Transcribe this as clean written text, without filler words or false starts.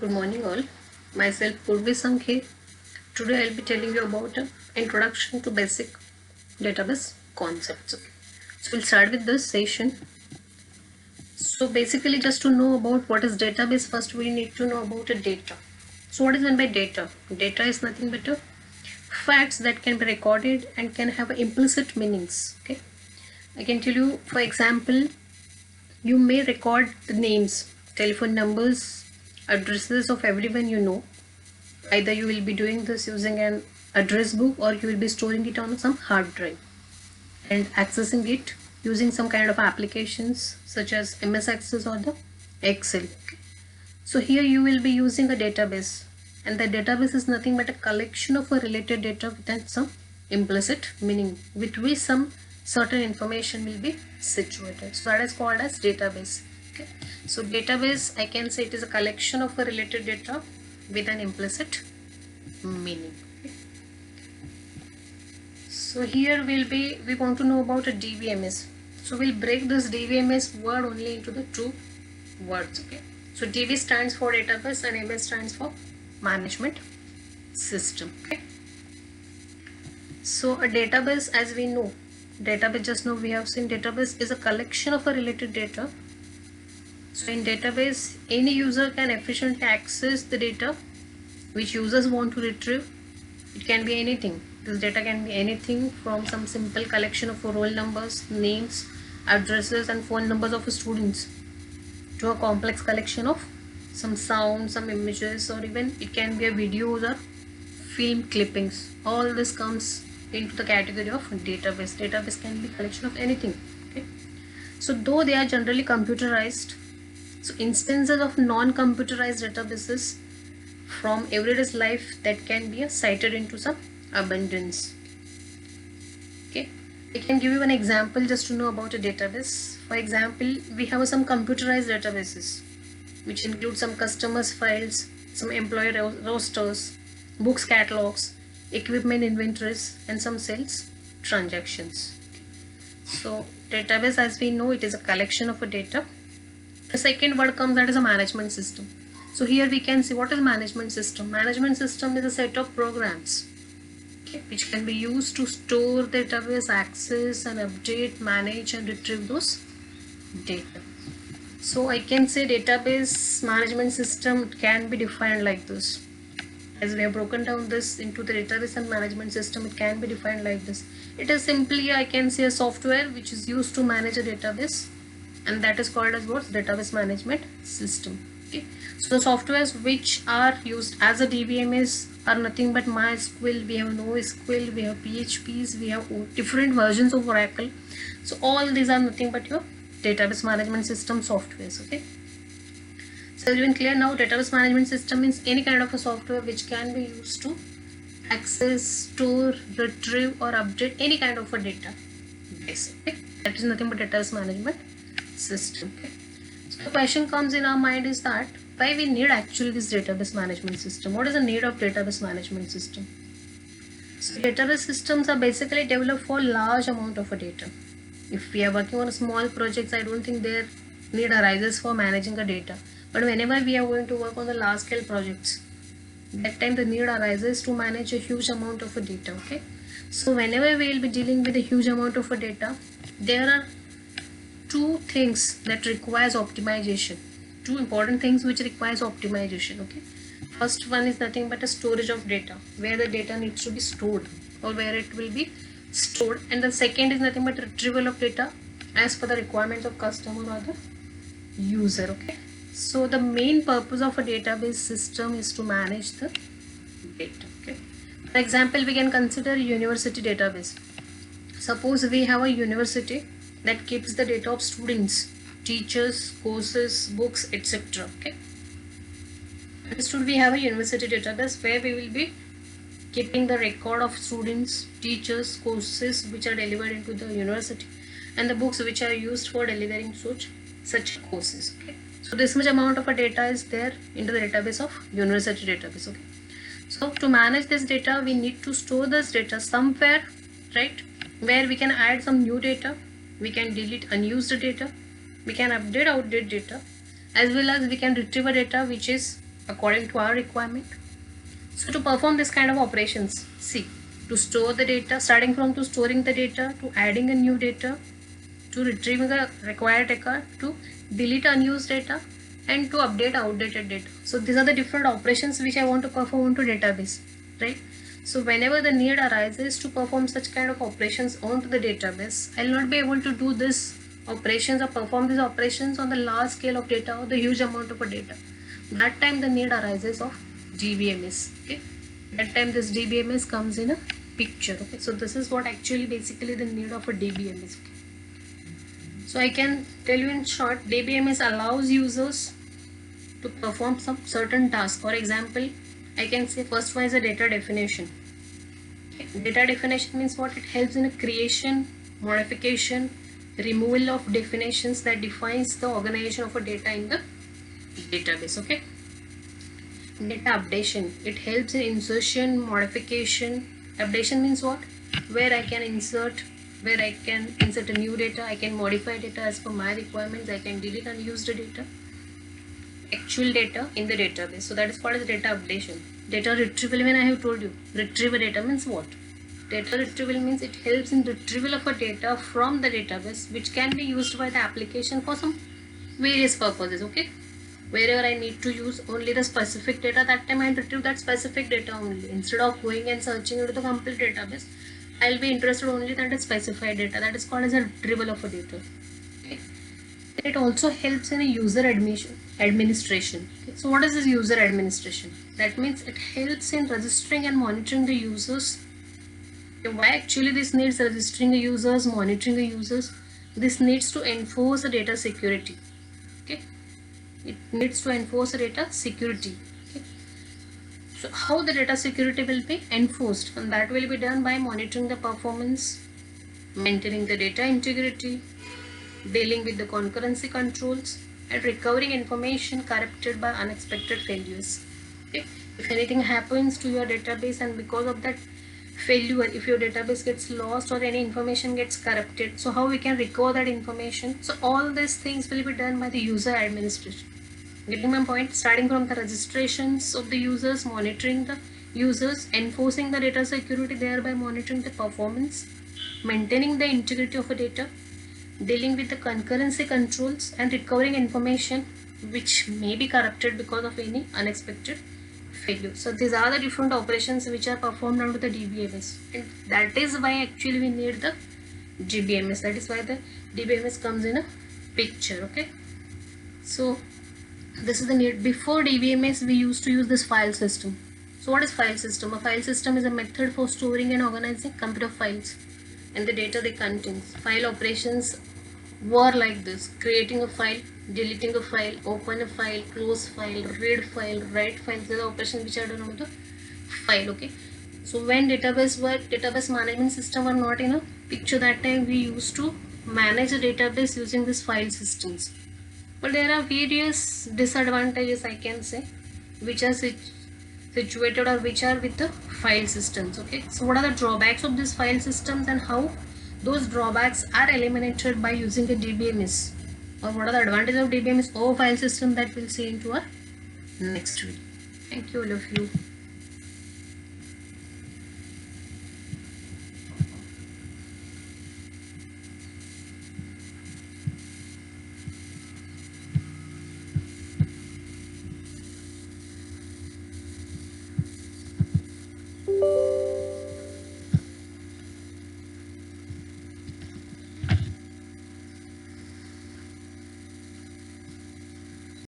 Good morning all. Myself Purvi Sankhe. Today I'll be telling you about an introduction to basic database concepts. So we'll start with this session. So basically, just to know about what is database, first we need to know about a data. So what is meant by data? Data is nothing but a facts that can be recorded and can have implicit meanings. Okay, I can tell you, for example, you may record the names, telephone numbers, addresses of everyone you know. Either you will be doing this using an address book or you will be storing it on some hard drive and accessing it using some kind of applications such as MS Access or the Excel. Okay. So here you will be using a database, and the database is nothing but a collection of a related data with some implicit meaning with which some certain information will be situated. So that is called as database. Okay. So database, I can say it is a collection of a related data with an implicit meaning. Okay. So here we want to know about a DBMS. So we'll break this DBMS word only into the two words. Okay. So DB stands for database and MS stands for management system. Okay. So a database, as we know, database, just now we have seen, database is a collection of a related data. So in database, any user can efficiently access the data which users want to retrieve. It can be anything. This data can be anything from some simple collection of roll numbers, names, addresses and phone numbers of students to a complex collection of some sound, some images, or even it can be a videos or film clippings. All this comes into the category of database. Database can be collection of anything. Okay. So though they are generally computerized, so instances of non-computerized databases from everyday's life that can be cited into some abundance. Okay, I can give you an example just to know about a database. For example, we have some computerized databases which include some customers files, some employee rosters, books catalogs, equipment inventories and some sales transactions. So database, as we know, it is a collection of a data. The second word comes, that is a management system. So here we can see what is management system. Management system is a set of programs, okay, which can be used to store database, access and update, manage and retrieve those data. So I can say database management system can be defined like this. As we have broken down this into the database and management system, it can be defined like this. It is simply, I can say, a software which is used to manage a database, and that is called as what? Database management system. Okay. So the softwares which are used as a DBMS are nothing but MySQL, we have NoSQL, we have PHPs, we have different versions of Oracle. So all these are nothing but your database management system softwares. Okay. So it's been clear now. Database management system means any kind of a software which can be used to access, store, retrieve or update any kind of a data base. Okay. That is nothing but database management system. Okay. So the question comes in our mind is that why we need actually this database management system? What is the need of database management system? So database systems are basically developed for large amount of a data. If we are working on small projects, I don't think their need arises for managing a data. But whenever we are going to work on the large scale projects, that time the need arises to manage a huge amount of a data. Okay. So whenever we will be dealing with a huge amount of a data, there are two things that requires optimization. Two important things which requires optimization. Okay. First one is nothing but a storage of data, where the data needs to be stored or where it will be stored, and the second is nothing but retrieval of data as per the requirements of customer or the user. Okay. So the main purpose of a database system is to manage the data. Okay. For example, we can consider a university database. Suppose we have a university that keeps the data of students, teachers, courses, books, etc. Okay. Understood? We have a university database where we will be keeping the record of students, teachers, courses which are delivered into the university and the books which are used for delivering such courses. Okay. So this much amount of a data is there into the database of university database. Okay. So to manage this data, we need to store this data somewhere, right, where we can add some new data, we can delete unused data, we can update outdated data, as well as we can retrieve a data which is according to our requirement. So to perform this kind of operations, see, to store the data, starting from to storing the data, to adding a new data, to retrieving a required record, to delete unused data, and to update outdated data. So these are the different operations which I want to perform onto database, right? So whenever the need arises to perform such kind of operations onto the database, I'll not be able to do this operations or perform these operations on the large scale of data or the huge amount of data. That time the need arises of DBMS. Okay, that time this DBMS comes in a picture. Okay, so this is what actually basically the need of a DBMS. Okay. So I can tell you in short, DBMS allows users to perform some certain tasks. For example, I can say first one is a data definition. Okay. Data definition means what? It helps in a creation, modification, removal of definitions that defines the organization of a data in the database. Okay. Data updation, it helps in insertion, modification. Updation means what? Where I can insert a new data, I can modify data as per my requirements, I can delete unused data, actual data in the database. So that is called as data updation. Data retrieval, when I have told you, retrieval data means what? Data retrieval means it helps in retrieval of a data from the database, which can be used by the application for some various purposes. Okay, wherever I need to use only the specific data, that time I retrieve that specific data only. Instead of going and searching into the complete database, I'll be interested only in that specified data. That is called as a retrieval of a data. Okay. It also helps in a user administration. Okay. So what is this user administration? That means it helps in registering and monitoring the users. Okay. Why actually this needs registering the users, monitoring the users? This needs to enforce the data security. Okay. It needs to enforce the data security. Okay. So how the data security will be enforced? And that will be done by monitoring the performance, maintaining the data integrity, dealing with the concurrency controls, and recovering information corrupted by unexpected failures. Okay. If anything happens to your database and because of that failure, if your database gets lost or any information gets corrupted, so how we can recover that information? So all these things will be done by the user administration. Getting my point? Starting from the registrations of the users, monitoring the users, enforcing the data security, thereby monitoring the performance, maintaining the integrity of a data, dealing with the concurrency controls, and recovering information which may be corrupted because of any unexpected failure. So these are the different operations which are performed under the DBMS, and that is why actually we need the DBMS. That is why the DBMS comes in a picture. Okay, so this is the need. Before DBMS we used to use this file system. So what is file system? A file system is a method for storing and organizing computer files and the data they contain. File operations were like this: creating a file, deleting a file, open a file, close file, read file, write file. These are operations which are done on the file. Okay, so when database management system were not in a picture, that time we used to manage a database using these file systems. But there are various disadvantages, I can say, which are situated or which are with the file systems. Okay, so what are the drawbacks of these file systems and how those drawbacks are eliminated by using a DBMS, or what are the advantages of DBMS over file system, that we'll see into our next video. Thank you all of you.